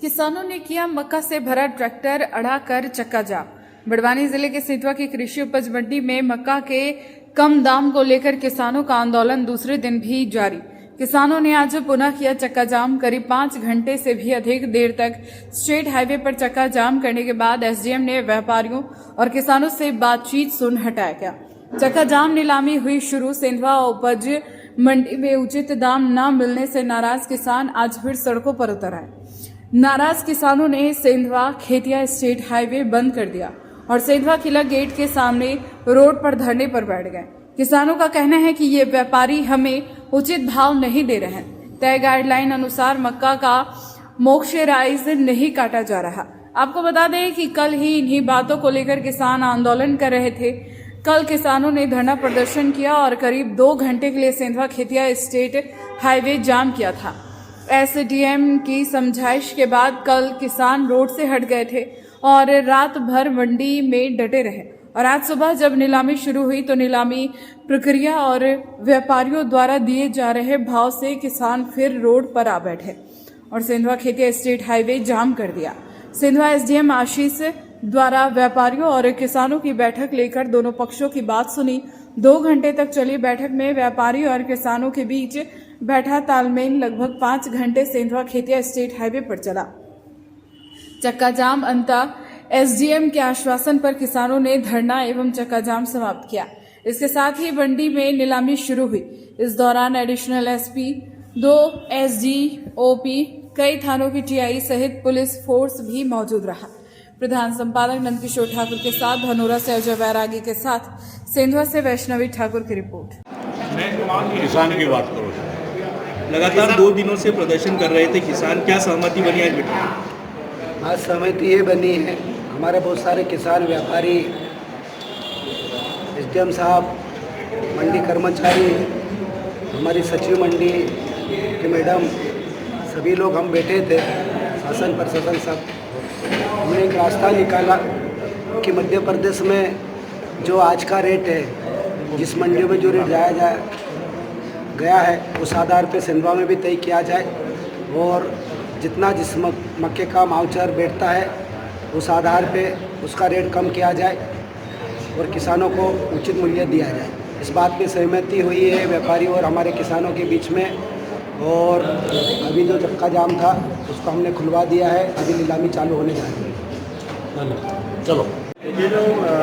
किसानों ने किया मक्का से भरा ट्रैक्टर अड़ाकर चक्का जाम। बड़वानी जिले के सितवा की कृषि उपज मंडी में मक्का के कम दाम को लेकर किसानों का आंदोलन दूसरे दिन भी जारी। किसानों ने आज पुनः किया चक्का जाम। करीब 5 घंटे से भी अधिक देर तक स्टेट हाईवे पर चक्का जाम करने के बाद एसडीएम ने व्यापारियों और किसानों से बातचीत सुन हटाया गया। चक्का जाम नीलामी हुई शुरू। सिंधवा उपज मंडी में उचित दाम न मिलने से नाराज किसान आज फिर सड़कों पर उतर आए। नाराज किसानों ने सेंधवा खेतिया स्टेट हाईवे बंद कर दिया और सेंधवा किला गेट के सामने रोड पर धरने पर बैठ गए। किसानों का कहना है कि ये व्यापारी हमें उचित भाव नहीं दे रहे हैं। तय गाइडलाइन अनुसार मक्का का मॉइश्चराइज नहीं काटा जा रहा। आपको बता दें कि कल ही इन्हीं बातों को लेकर किसान आंदोलन कर रहे थे। कल किसानों ने धरना प्रदर्शन किया और करीब 2 घंटे के लिए सेंधवा खेतिया स्टेट हाईवे जाम किया था। एसडीएम की समझाइश के बाद कल किसान रोड से हट गए थे और रात भर मंडी में डटे रहे और आज सुबह जब नीलामी शुरू हुई तो नीलामी प्रक्रिया और व्यापारियों द्वारा दिए जा रहे भाव से किसान फिर रोड पर आ बैठे और सिंधवा खेतिया स्टेट हाईवे जाम कर दिया। सिंधवा एसडीएम आशीष द्वारा व्यापारियों और किसानों की बैठक लेकर दोनों पक्षों की बात सुनी। 2 घंटे तक चली बैठक में व्यापारी और किसानों के बीच बैठा तालमेल लगभग 5 घंटे सिंधवा खेतिया स्टेट हाईवे पर चला। चक्का जाम अंततः एसडीएम के आश्वासन पर किसानों ने धरना एवं चक्का जाम समाप्त किया। इसके साथ ही मंडी में नीलामी शुरू हुई। इस दौरान एडिशनल एसपी, 2 एसडीओपी, कई थानों की टीआई सहित पुलिस फोर्स भी मौजूद रहा। प्रधान संपादक नंदकिशोर ठाकुर के साथ धनोरा से अजय वैरागी के साथ सेंधवा से वैष्णवी ठाकुर की रिपोर्ट। किसान की बात करो। लगातार 2 दिनों से प्रदर्शन कर रहे थे किसान, क्या सहमति बनी आज बैठक में? आज सहमति ये बनी है, हमारे बहुत सारे किसान व्यापारी, एसडीएम साहब, मंडी कर्मचारी, हमारी सचिव मंडी के मैडम, सभी लोग हम बैठे थे, शासन प्रशासन सब। हमने एक रास्ता निकाला कि मध्य प्रदेश में जो आज का रेट है, जिस मंडी में जो रेट गया है उस आधार पे सिंधवा में भी तय किया जाए और जितना जिस मक्के का माउचर बैठता है उस आधार पे उसका रेट कम किया जाए और किसानों को उचित मूल्य दिया जाए। इस बात पे सहमति हुई है व्यापारी और हमारे किसानों के बीच में। और अभी जो चक्का जाम था उसको हमने खुलवा दिया है, अभी नीलामी चालू होने जा रही है। चलो, ये जो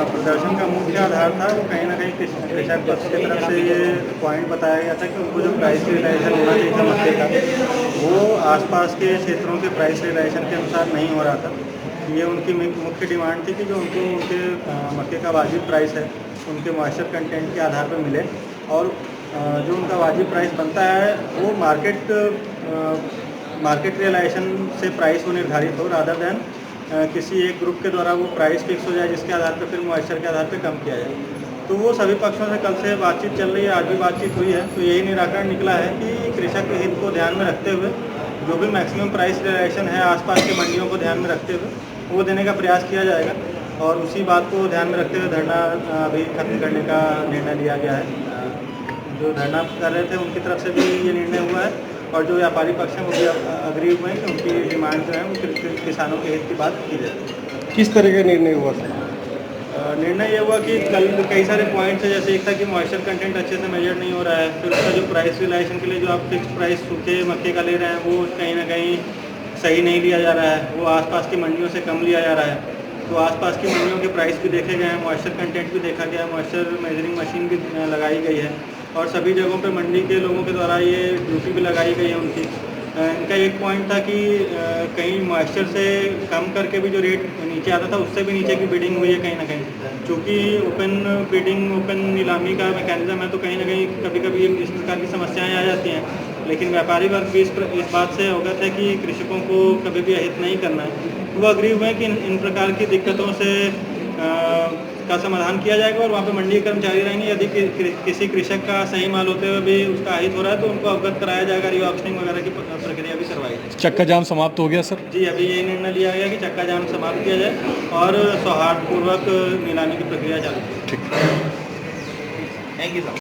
प्रदर्शन का मुख्य आधार था वो कहीं ना कहीं कृषक पक्ष की तरफ से ये पॉइंट बताया गया था कि उनको जो प्राइस रियलाइजेशन होना चाहिए था मक्के का वो आसपास के क्षेत्रों के प्राइस रियलाइजेशन के अनुसार नहीं हो रहा था। ये उनकी मुख्य डिमांड थी कि जो उनको उनके मक्के का वाजिब प्राइस है उनके मॉइस्चर कंटेंट के आधार पर मिले और जो उनका वाजिब प्राइस बनता है वो मार्केट रियलाइजेशन से प्राइस वो निर्धारित हो, रादर दैन किसी एक ग्रुप के द्वारा वो प्राइस फिक्स हो जाए जिसके आधार पर फिर मॉइस्चर के आधार पर कम किया जाए। तो वो सभी पक्षों से कल से बातचीत चल रही है, आज भी बातचीत हुई है। तो यही निराकरण निकला है कि कृषक के हित को ध्यान में रखते हुए जो भी मैक्सिमम प्राइस रियलाइजेशन है आसपास की मंडियों को ध्यान में रखते हुए वो देने का प्रयास किया जाएगा और उसी बात को ध्यान में रखते हुए धरना अभी खत्म करने का निर्णय लिया गया है। जो धरना कर रहे थे उनकी तरफ से भी ये निर्णय हुआ है और जो व्यापारी पक्ष हैं वो भी अग्री हुए हैं कि उनकी डिमांड जो है वो किसानों के हित की बात की जाए। किस तरह का निर्णय हुआ था? निर्णय ये हुआ कि कल कई सारे पॉइंट्स है, जैसे एक था कि मॉइस्चर कंटेंट अच्छे से मेजर नहीं हो रहा है, फिर उसका जो प्राइस रियलाइजेशन के लिए जो आप फिक्स प्राइस सूखे मक्के का ले रहे हैं वो कहीं ना कहीं सही नहीं लिया जा रहा है, वो आसपास की मंडियों से कम लिया जा रहा है। तो आसपास की मंडियों के प्राइस भी देखे गए हैं, मॉइस्चर कंटेंट भी देखा गया है, मॉइस्चर मेजरिंग मशीन भी लगाई गई है और सभी जगहों पे मंडी के लोगों के द्वारा ये ड्यूटी भी लगाई गई है उनकी। इनका एक पॉइंट था कि कहीं मॉइस्चर से कम करके भी जो रेट नीचे आता था उससे भी नीचे की बिडिंग हुई है कहीं ना कहीं। चूँकि ओपन बिडिंग, ओपन नीलामी का मैकेनिज्म है तो कहीं ना कहीं कभी कभी इस प्रकार की समस्याएं आ जाती हैं, लेकिन व्यापारी वर्ग भी इस बात से अवगत है कि कृषकों को कभी भी अहित नहीं करना है। वो अग्री हुए कि इन प्रकार की दिक्कतों से का समाधान किया जाएगा और वहाँ पे मंडी कर्मचारी रहेंगे। यदि किसी कृषक का सही माल होते हुए भी उसका अहित हो रहा है तो उनको अवगत कराया जाएगा, री-ऑक्शनिंग वगैरह की प्रक्रिया भी करवाई जाएगी। चक्का जाम समाप्त हो गया सर? जी, अभी ये निर्णय लिया गया कि चक्का जाम समाप्त किया जाए और सौहार्दपूर्वक नीलामी की प्रक्रिया चालू। ठीक, थैंक यू सर।